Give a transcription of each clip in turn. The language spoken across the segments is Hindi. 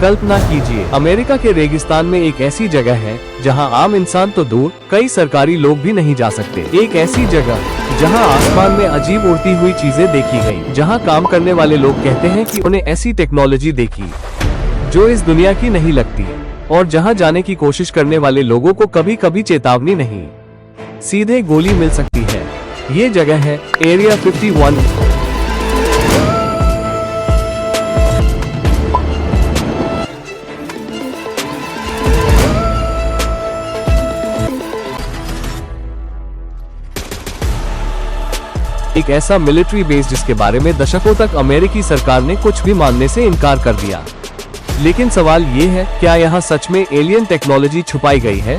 कल्पना कीजिए, अमेरिका के रेगिस्तान में एक ऐसी जगह है जहां आम इंसान तो दूर, कई सरकारी लोग भी नहीं जा सकते। एक ऐसी जगह जहां आसमान में अजीब उड़ती हुई चीजें देखी गई, जहां काम करने वाले लोग कहते हैं कि उन्हें ऐसी टेक्नोलॉजी देखी जो इस दुनिया की नहीं लगती, और जहां जाने की कोशिश करने वाले लोगों को कभी कभी चेतावनी नहीं, सीधे गोली मिल सकती है। ये जगह है एरिया 51। एक ऐसा मिलिट्री बेस जिसके बारे में दशकों तक अमेरिकी सरकार ने कुछ भी मानने से इनकार कर दिया। लेकिन सवाल ये है, क्या यहाँ सच में एलियन टेक्नोलॉजी छुपाई गई है?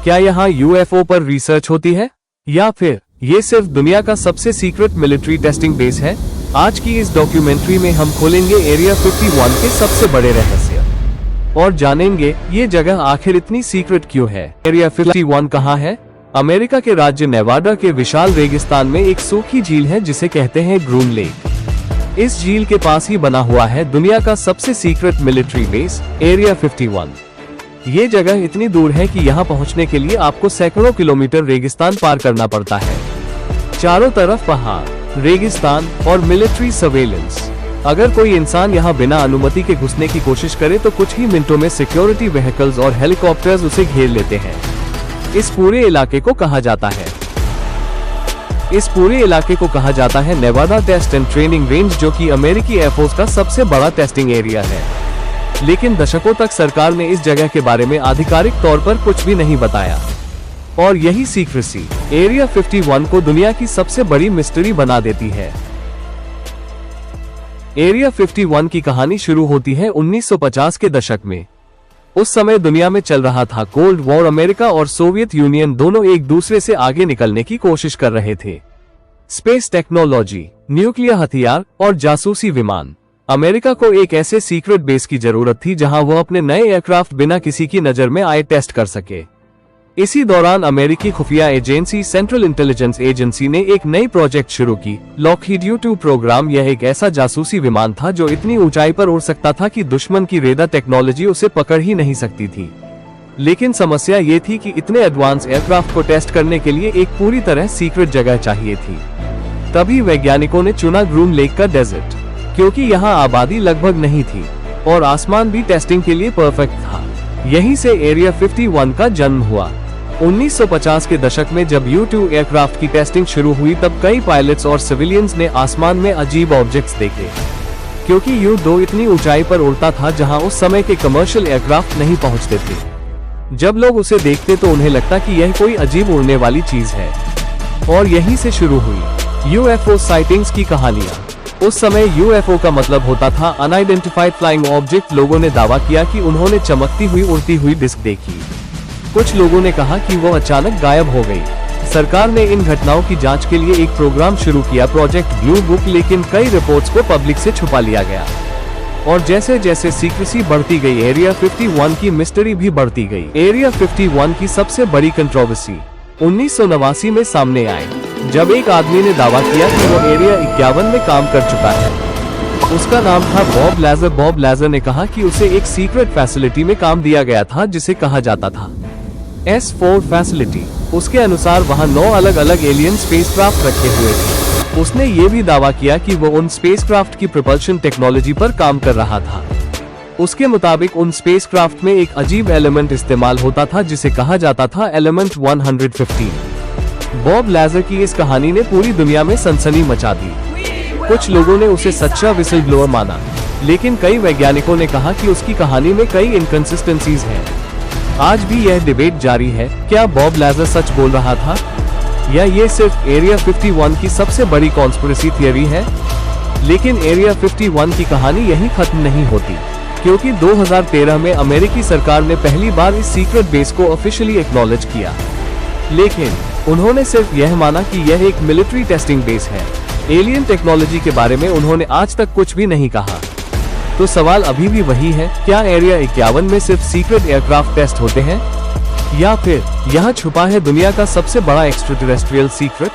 क्या यहाँ यूएफओ पर रिसर्च होती है, या फिर ये सिर्फ दुनिया का सबसे सीक्रेट मिलिट्री टेस्टिंग बेस है? आज की इस डॉक्यूमेंट्री में हम खोलेंगे एरिया 51 के सबसे बड़े रहस्य और जानेंगे ये जगह आखिर इतनी सीक्रेट क्यों है। एरिया 51 कहाँ है? अमेरिका के राज्य नेवाडा के विशाल रेगिस्तान में एक सूखी झील है जिसे कहते हैं ग्रून लेक। इस झील के पास ही बना हुआ है दुनिया का सबसे सीक्रेट मिलिट्री बेस एरिया 51। ये जगह इतनी दूर है कि यहाँ पहुँचने के लिए आपको सैकड़ों किलोमीटर रेगिस्तान पार करना पड़ता है। चारों तरफ पहाड़, रेगिस्तान और मिलिट्री सर्वेलेंस। अगर कोई इंसान यहाँ बिना अनुमति के घुसने की कोशिश करे तो कुछ ही मिनटों में सिक्योरिटी व्हीकल्स और हेलीकॉप्टर्स उसे घेर लेते हैं। इस पूरे इलाके को कहा जाता है Nevada test and training range, जो कि अमेरिकी एयरफोर्स का सबसे बड़ा टेस्टिंग एरिया है। लेकिन दशकों तक सरकार ने इस जगह के बारे में आधिकारिक तौर पर कुछ भी नहीं बताया, और यही सीक्रेसी एरिया 51 को दुनिया की सबसे बड़ी मिस्ट्री बना देती है। एरिया 51 की कहानी शुरू होती है 1950 के दशक में। उस समय दुनिया में चल रहा था कोल्ड वॉर। अमेरिका और सोवियत यूनियन दोनों एक दूसरे से आगे निकलने की कोशिश कर रहे थे। स्पेस टेक्नोलॉजी, न्यूक्लियर हथियार और जासूसी विमान। अमेरिका को एक ऐसे सीक्रेट बेस की जरूरत थी जहां वो अपने नए एयरक्राफ्ट बिना किसी की नजर में आए टेस्ट कर सके। इसी दौरान अमेरिकी खुफिया एजेंसी सेंट्रल इंटेलिजेंस एजेंसी ने एक नई प्रोजेक्ट शुरू की, लॉकहीड U-2 प्रोग्राम। यह एक ऐसा जासूसी विमान था जो इतनी ऊंचाई पर उड़ सकता था कि दुश्मन की रेडार टेक्नोलॉजी उसे पकड़ ही नहीं सकती थी। लेकिन समस्या ये थी कि इतने एडवांस एयरक्राफ्ट को टेस्ट करने के लिए एक पूरी तरह सीक्रेट जगह चाहिए थी। तभी वैज्ञानिकों ने चुना ग्रून लेक का डेजर्ट, क्योंकि यहाँ आबादी लगभग नहीं थी और आसमान भी टेस्टिंग के लिए परफेक्ट था। यहीं से एरिया 51 का जन्म हुआ। 1950 के दशक में जब U-2 एयरक्राफ्ट की टेस्टिंग शुरू हुई तब कई पायलट्स और सिविलियंस ने आसमान में अजीब ऑब्जेक्ट्स देखे, क्योंकि U-2 इतनी ऊंचाई पर उड़ता था जहां उस समय के कमर्शियल एयरक्राफ्ट नहीं पहुंचते थे। जब लोग उसे देखते तो उन्हें लगता कि यह कोई अजीब उड़ने वाली चीज है, और यहीं से शुरू हुई UFO साइटिंग्स की कहानियां। उस समय UFO का मतलब होता था अनआइडेंटिफाइड फ्लाइंग ऑब्जेक्ट। लोगों ने दावा किया कि उन्होंने चमकती हुई उड़ती हुई डिस्क देखी। कुछ लोगों ने कहा कि वो अचानक गायब हो गई। सरकार ने इन घटनाओं की जांच के लिए एक प्रोग्राम शुरू किया, प्रोजेक्ट ब्लू बुक, लेकिन कई रिपोर्ट्स को पब्लिक से छुपा लिया गया। और जैसे जैसे सीक्रेसी बढ़ती गई, एरिया 51 की मिस्ट्री भी बढ़ती गई। एरिया 51 की सबसे बड़ी कंट्रोवर्सी 1989 में सामने आई, जब एक आदमी ने दावा किया कि वो एरिया 51 में काम कर चुका है। उसका नाम था बॉब लेजर। बॉब लेजर ने कहा कि उसे एक सीक्रेट फैसिलिटी में काम दिया गया था जिसे कहा जाता था S4 फैसिलिटी। उसके अनुसार वहां 9 अलग अलग एलियन स्पेसक्राफ्ट रखे हुए थे। उसने ये भी दावा किया कि वो उन स्पेसक्राफ्ट की प्रोपल्शन टेक्नोलॉजी पर काम कर रहा था। उसके मुताबिक उन स्पेसक्राफ्ट में एक अजीब एलिमेंट इस्तेमाल होता था जिसे कहा जाता था एलिमेंट 115। बॉब लेजर की इस कहानी ने पूरी दुनिया में सनसनी मचा दी। कुछ लोगों ने उसे सच्चा विसल ब्लोअर माना, लेकिन कई वैज्ञानिकों ने कहा कि उसकी कहानी में कई इनकंसिस्टेंसीज हैं। आज भी यह डिबेट जारी है, क्या बॉब लेजर सच बोल रहा था, या ये सिर्फ एरिया 51 की सबसे बड़ी कॉन्स्पिरेसी थियरी है। लेकिन एरिया 51 की कहानी यहीं खत्म नहीं होती, क्योंकि 2013 में अमेरिकी सरकार ने पहली बार इस सीक्रेट बेस को ऑफिशियली एक्नॉलेज किया। लेकिन उन्होंने सिर्फ यह माना कि यह एक मिलिट्री टेस्टिंग बेस है। एलियन टेक्नोलॉजी के बारे में उन्होंने आज तक कुछ भी नहीं कहा। तो सवाल अभी भी वही है, क्या एरिया 51 में सिर्फ सीक्रेट एयरक्राफ्ट टेस्ट होते हैं, या फिर यहाँ छुपा है दुनिया का सबसे बड़ा एक्स्ट्राटेरेस्ट्रियल सीक्रेट?